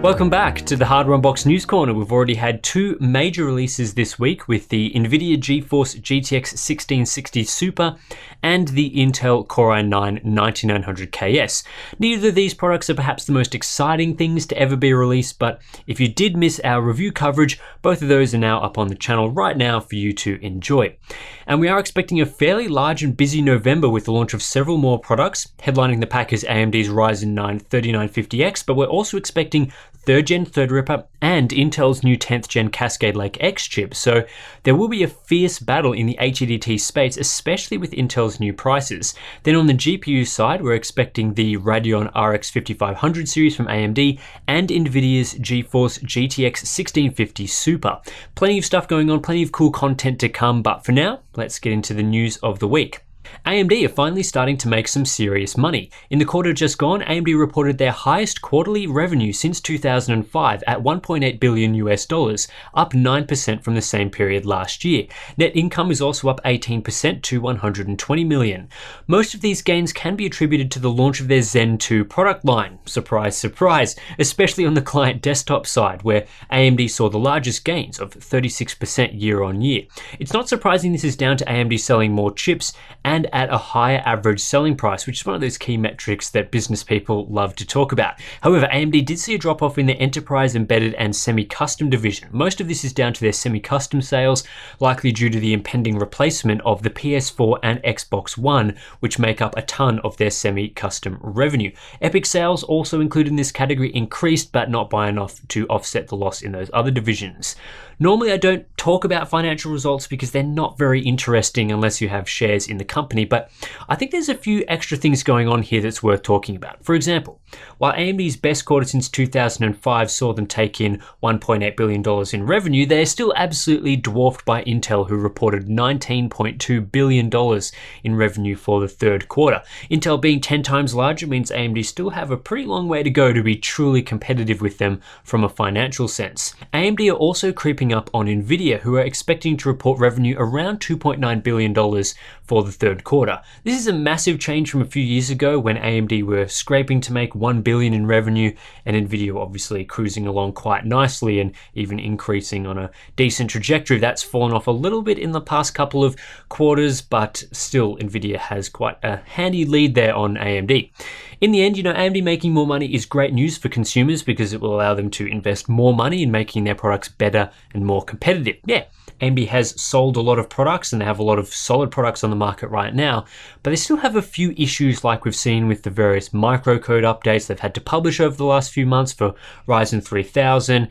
Welcome back to the Hardware Unbox News Corner. We've already had two major releases this week with the NVIDIA GeForce GTX 1660 Super and the Intel Core i9 9900KS. Neither of these products are perhaps the most exciting things to ever be released, but if you did miss our review coverage, both of those are now up on the channel right now for you to enjoy. And we are expecting a fairly large and busy November with the launch of several more products. Headlining the pack is AMD's Ryzen 9 3950X, but we're also expecting 3rd Gen Threadripper and Intel's new 10th Gen Cascade Lake X chip. So there will be a fierce battle in the HEDT space, especially with Intel's new prices. Then on the GPU side, we're expecting the Radeon RX 5500 series from AMD and NVIDIA's GeForce GTX 1650 Super. Plenty of stuff going on, plenty of cool content to come, but for now, let's get into the news of the week. AMD are finally starting to make some serious money. In the quarter just gone, AMD reported their highest quarterly revenue since 2005 at $1.8 billion US, up 9% from the same period last year. Net income is also up 18% to $120 million. Most of these gains can be attributed to the launch of their Zen 2 product line. Surprise, surprise, especially on the client desktop side, where AMD saw the largest gains of 36% year on year. It's not surprising this is down to AMD selling more chips and at a higher average selling price, which is one of those key metrics that business people love to talk about. However, AMD did see a drop off in their enterprise, embedded and semi-custom division. Most of this is down to their semi-custom sales, likely due to the impending replacement of the PS4 and Xbox One, which make up a ton of their semi-custom revenue. Epic sales, also included in this category, increased, but not by enough to offset the loss in those other divisions. Normally, I don't talk about financial results because they're not very interesting unless you have shares in the company, but I think there's a few extra things going on here that's worth talking about. For example, while AMD's best quarter since 2005 saw them take in $1.8 billion in revenue, they're still absolutely dwarfed by Intel, who reported $19.2 billion in revenue for the third quarter. Intel being 10 times larger means AMD still have a pretty long way to go to be truly competitive with them from a financial sense. AMD are also creeping up on NVIDIA, who are expecting to report revenue around $2.9 billion for the third quarter. This is a massive change from a few years ago when AMD were scraping to make $1 billion in revenue, and NVIDIA obviously cruising along quite nicely and even increasing on a decent trajectory. That's fallen off a little bit in the past couple of quarters, but still NVIDIA has quite a handy lead there on AMD. In the end, AMD making more money is great news for consumers because it will allow them to invest more money in making their products better and more competitive. Yeah, AMD has sold a lot of products and they have a lot of solid products on the market right now, but they still have a few issues like we've seen with the various microcode updates they've had to publish over the last few months for Ryzen 3000.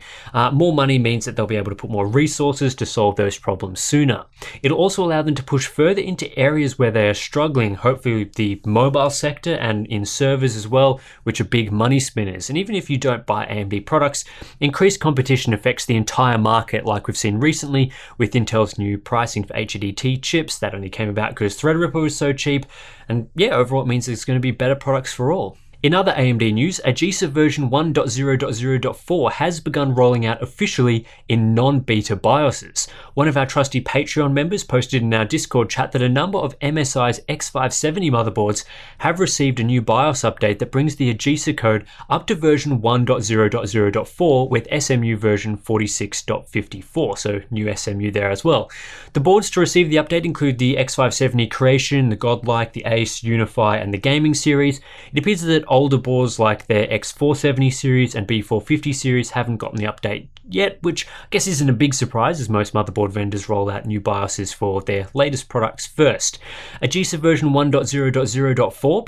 More money means that they'll be able to put more resources to solve those problems sooner. It'll also allow them to push further into areas where they are struggling, hopefully the mobile sector and in servers as well, which are big money spinners. And even if you don't buy AMD products, increased competition affects the entire market, like we've seen recently with Intel's new pricing for HEDT chips. That only came about because Threadripper was so cheap. And yeah, overall it means there's going to be better products for all. In other AMD news, AGESA version 1.0.0.4 has begun rolling out officially in non-beta BIOSes. One of our trusty Patreon members posted in our Discord chat that a number of MSI's X570 motherboards have received a new BIOS update that brings the AGESA code up to version 1.0.0.4 with SMU version 46.54, so new SMU there as well. The boards to receive the update include the X570 Creation, the Godlike, the Ace, Unify, and the Gaming series. It appears that older boards like their X470 series and B450 series haven't gotten the update yet, which I guess isn't a big surprise as most motherboard vendors roll out new BIOSes for their latest products first. AGESA version 1.0.0.4,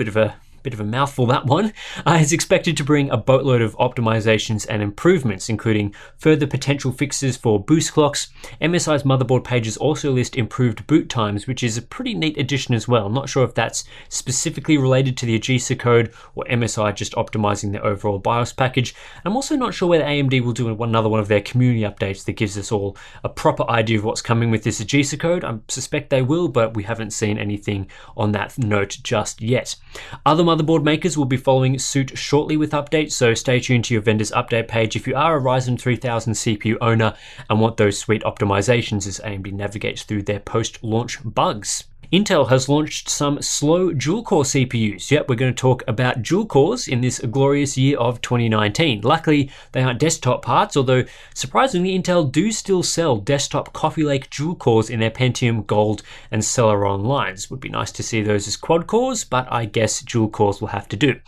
bit of a mouthful that one, is expected to bring a boatload of optimizations and improvements, including further potential fixes for boost clocks. MSI's motherboard pages also list improved boot times, which is a pretty neat addition as well. I'm not sure if that's specifically related to the AGESA code or MSI just optimizing their overall BIOS package. I'm also not sure whether AMD will do another one of their community updates that gives us all a proper idea of what's coming with this AGESA code. I suspect they will, but we haven't seen anything on that note just yet. Other motherboard makers will be following suit shortly with updates, so stay tuned to your vendor's update page if you are a Ryzen 3000 CPU owner and want those sweet optimizations as AMD navigates through their post-launch bugs. Intel has launched some slow dual-core CPUs. Yep, we're going to talk about dual cores in this glorious year of 2019. Luckily, they aren't desktop parts, although surprisingly, Intel do still sell desktop Coffee Lake dual cores in their Pentium Gold and Celeron lines. Would be nice to see those as quad cores, but I guess dual cores will have to do.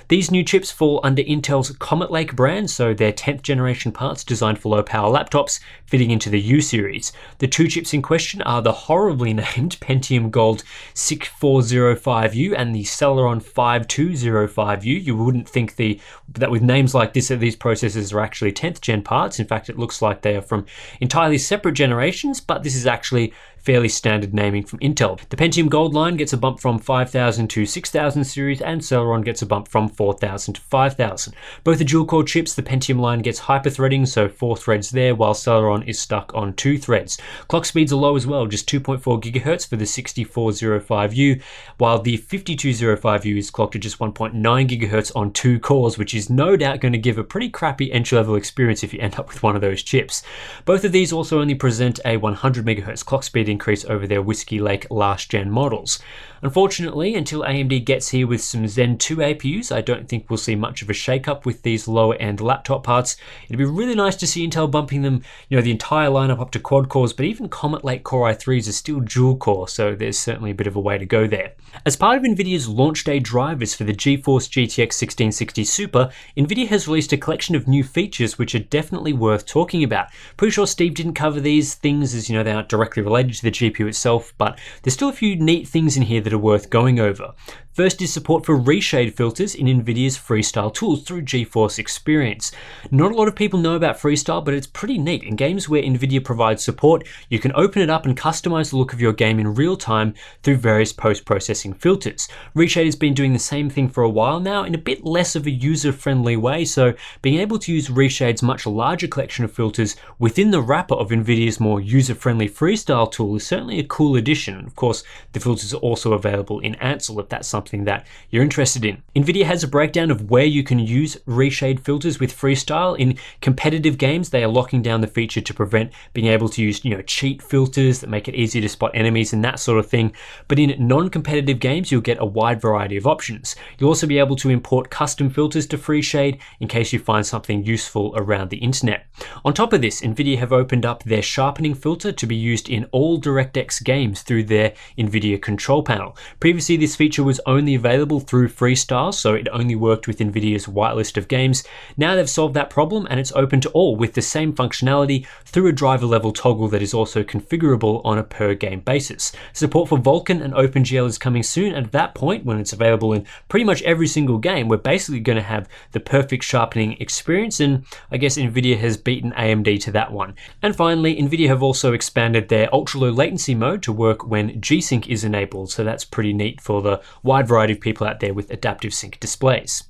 These new chips fall under Intel's Comet Lake brand, so they're 10th generation parts designed for low-power laptops, fitting into the U series. The two chips in question are the horribly named Pentium Gold 6405U and the Celeron 5205U. You wouldn't think that with names like this that these processors are actually 10th gen parts. In fact, it looks like they are from entirely separate generations, but this is actually fairly standard naming from Intel. The Pentium Gold line gets a bump from 5000 to 6000 series, and Celeron gets a bump from 4000 to 5000. Both the dual-core chips, the Pentium line gets hyper-threading, so 4 threads there, while Celeron is stuck on 2 threads. Clock speeds are low as well, just 2.4 GHz for the 6405U, while the 5205U is clocked at just 1.9 GHz on 2 cores, which is no doubt going to give a pretty crappy entry-level experience if you end up with one of those chips. Both of these also only present a 100 MHz clock speed increase over their Whiskey Lake last gen models. Unfortunately, until AMD gets here with some Zen 2 APUs, I don't think we'll see much of a shake-up with these lower end laptop parts. It'd be really nice to see Intel bumping them, the entire lineup up to quad cores, but even Comet Lake Core i3s are still dual core, so there's certainly a bit of a way to go there. As part of NVIDIA's launch day drivers for the GeForce GTX 1660 Super, NVIDIA has released a collection of new features which are definitely worth talking about. Pretty sure Steve didn't cover these things as, they aren't directly related to the GPU itself, but there's still a few neat things in here that are worth going over. First is support for reshade filters in NVIDIA's Freestyle tools through GeForce Experience. Not a lot of people know about Freestyle, but it's pretty neat. In games where NVIDIA provides support, you can open it up and customize the look of your game in real time through various post-processing filters. Reshade has been doing the same thing for a while now in a bit less of a user-friendly way, so being able to use Reshade's much larger collection of filters within the wrapper of NVIDIA's more user-friendly Freestyle tool is certainly a cool addition. Of course, the filters are also available in Ansel if that's something that you're interested in. NVIDIA has a breakdown of where you can use reshade filters with Freestyle. In competitive games, they are locking down the feature to prevent being able to use, cheat filters that make it easy to spot enemies and that sort of thing. But in non-competitive games, you'll get a wide variety of options. You'll also be able to import custom filters to Freeshade in case you find something useful around the internet. On top of this, NVIDIA have opened up their sharpening filter to be used in all DirectX games through their NVIDIA control panel. Previously, this feature was only available through Freestyle, so it only worked with NVIDIA's whitelist of games. Now they've solved that problem and it's open to all with the same functionality through a driver level toggle that is also configurable on a per game basis. Support for Vulkan and OpenGL is coming soon, and at that point, when it's available in pretty much every single game, we're basically going to have the perfect sharpening experience, and I guess NVIDIA has beaten AMD to that one. And finally, NVIDIA have also expanded their ultra low latency mode to work when G-Sync is enabled, so that's pretty neat for the wide variety of people out there with adaptive sync displays.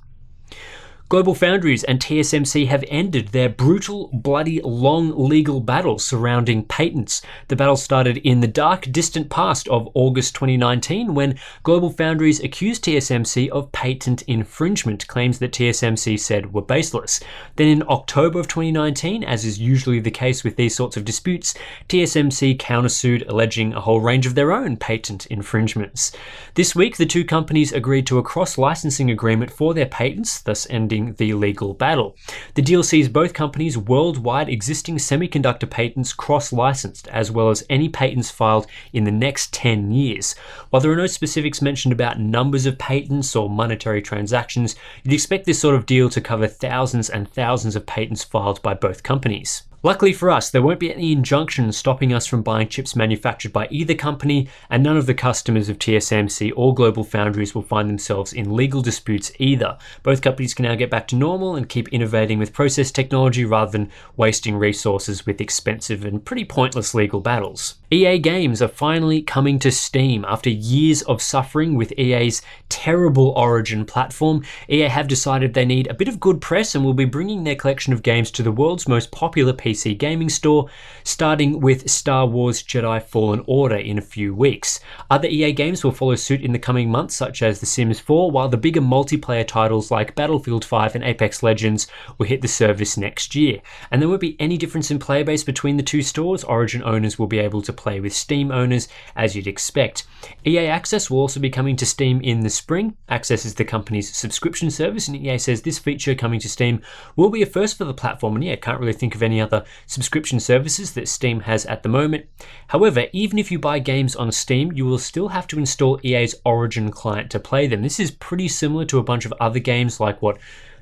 GlobalFoundries and TSMC have ended their brutal, bloody, long legal battle surrounding patents. The battle started in the dark, distant past of August 2019 when GlobalFoundries accused TSMC of patent infringement, claims that TSMC said were baseless. Then in October of 2019, as is usually the case with these sorts of disputes, TSMC countersued, alleging a whole range of their own patent infringements. This week, the two companies agreed to a cross-licensing agreement for their patents, thus ending the legal battle. The deal sees both companies' worldwide existing semiconductor patents cross-licensed, as well as any patents filed in the next 10 years. While there are no specifics mentioned about numbers of patents or monetary transactions, you'd expect this sort of deal to cover thousands and thousands of patents filed by both companies. Luckily for us, there won't be any injunctions stopping us from buying chips manufactured by either company, and none of the customers of TSMC or GlobalFoundries will find themselves in legal disputes either. Both companies can now get back to normal and keep innovating with process technology rather than wasting resources with expensive and pretty pointless legal battles. EA games are finally coming to Steam. After years of suffering with EA's terrible Origin platform, EA have decided they need a bit of good press and will be bringing their collection of games to the world's most popular PC PC gaming store, starting with Star Wars Jedi Fallen Order in a few weeks. Other EA games will follow suit in the coming months, such as The Sims 4, while the bigger multiplayer titles like Battlefield 5 and Apex Legends will hit the service next year. And there won't be any difference in player base between the two stores. Origin owners will be able to play with Steam owners, as you'd expect. EA Access will also be coming to Steam in the spring. Access is the company's subscription service, and EA says this feature coming to Steam will be a first for the platform, and yeah, can't really think of any other subscription services that Steam has at the moment. However, even if you buy games on Steam, you will still have to install EA's Origin client to play them. This is pretty similar to a bunch of other games like what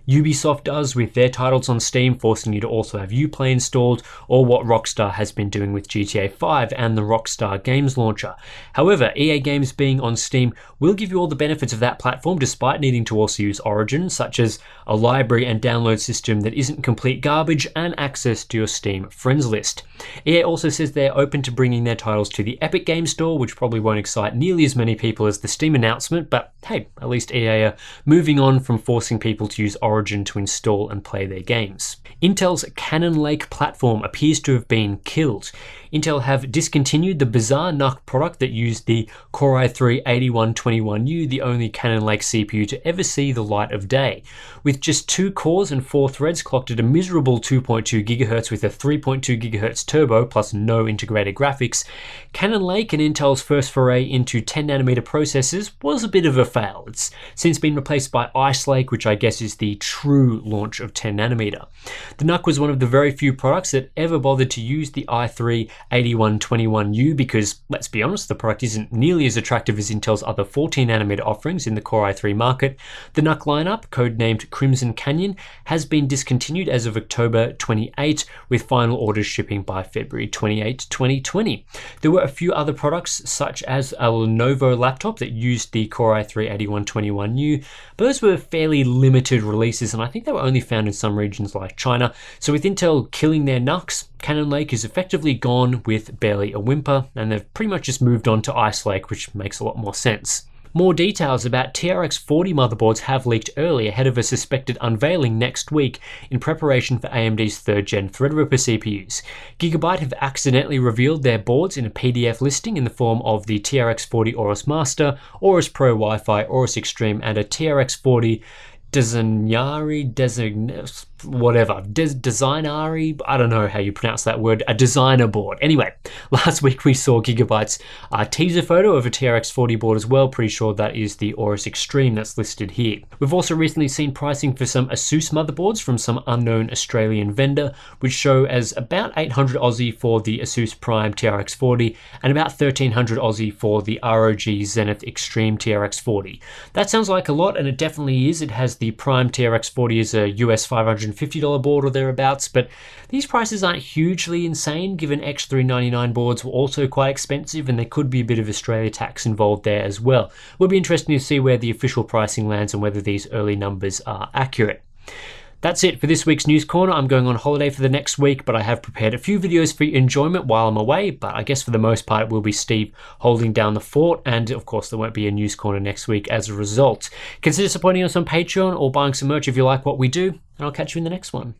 Ubisoft does with their titles on Steam, forcing you to also have Uplay installed, or what Rockstar has been doing with GTA 5 and the Rockstar Games Launcher. However, EA games being on Steam will give you all the benefits of that platform despite needing to also use Origin, such as a library and download system that isn't complete garbage and access to your Steam friends list. EA also says they're open to bringing their titles to the Epic Games Store, which probably won't excite nearly as many people as the Steam announcement, but hey, at least EA are moving on from forcing people to use Origin to install and play their games. Intel's Cannon Lake platform appears to have been killed. Intel have discontinued the bizarre NUC product that used the Core i3-8121U, the only Cannon Lake CPU to ever see the light of day. With just 2 cores and 4 threads clocked at a miserable 2.2 GHz with a 3.2 GHz turbo plus no integrated graphics, Cannon Lake and Intel's first foray into 10nm processors was a bit of a fail. It's since been replaced by Ice Lake, which I guess is the true launch of 10nm. The NUC was one of the very few products that ever bothered to use the i3-8121U because, let's be honest, the product isn't nearly as attractive as Intel's other 14nm offerings in the Core i3 market. The NUC lineup, codenamed Crimson Canyon, has been discontinued as of October 28, with final orders shipping by February 28, 2020. There were a few other products, such as a Lenovo laptop that used the Core i3-8121U, but those were fairly limited releases, and I think they were only found in some regions like China. So with Intel killing their NUCs, Cannon Lake is effectively gone with barely a whimper, and they've pretty much just moved on to Ice Lake, which makes a lot more sense. More details about TRX 40 motherboards have leaked early ahead of a suspected unveiling next week in preparation for AMD's 3rd gen Threadripper CPUs. Gigabyte have accidentally revealed their boards in a PDF listing in the form of the TRX 40 Aorus Master, Aorus Pro Wi-Fi, Aorus Extreme, and a TRX 40 Designari, I don't know how you pronounce that word, a designer board. Anyway, last week we saw Gigabyte's teaser photo of a TRX 40 board as well. Pretty sure that is the Aorus Extreme that's listed here. We've also recently seen pricing for some ASUS motherboards from some unknown Australian vendor, which show as about 800 Aussie for the ASUS Prime TRX 40 and about 1300 Aussie for the ROG Zenith Extreme TRX 40. That sounds like a lot, and it definitely is. It has the Prime TRX 40 as a US $550 board or thereabouts, but these prices aren't hugely insane given X399 boards were also quite expensive and there could be a bit of Australia tax involved there as well. It will be interesting to see where the official pricing lands and whether these early numbers are accurate. That's it for this week's News Corner. I'm going on holiday for the next week, but I have prepared a few videos for your enjoyment while I'm away, but I guess for the most part it will be Steve holding down the fort, and of course there won't be a News Corner next week as a result. Consider supporting us on Patreon or buying some merch if you like what we do, and I'll catch you in the next one.